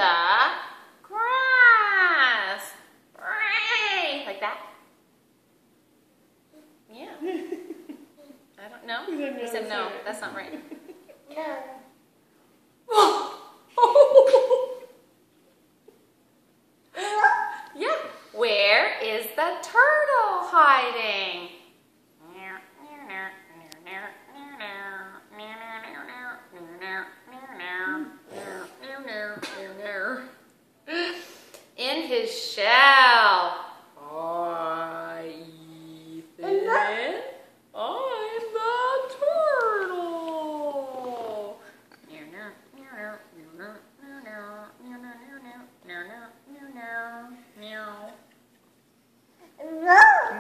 the grass. Hooray! Like that? Yeah. I don't know. He said no. That's not right. Yeah. Where is the turtle hiding? In his shell. Hi, Ethan. I'm the turtle.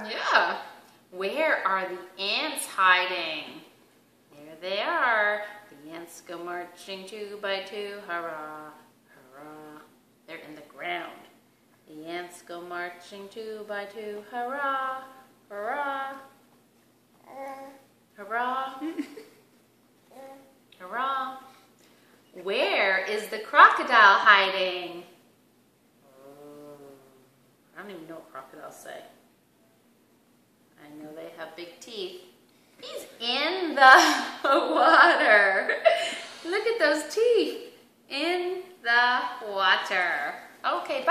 Yeah. Where are the ants hiding? There they are. The ants go marching 2 by 2. Hurrah, hurrah. They're in the ground. The ants go marching 2 by 2. Hurrah, hurrah. Hurrah. Hurrah. Where is the crocodile hiding? I don't even know what crocodiles say. I know they have big teeth. He's in the water. Look at those teeth in the water. Okay, bye.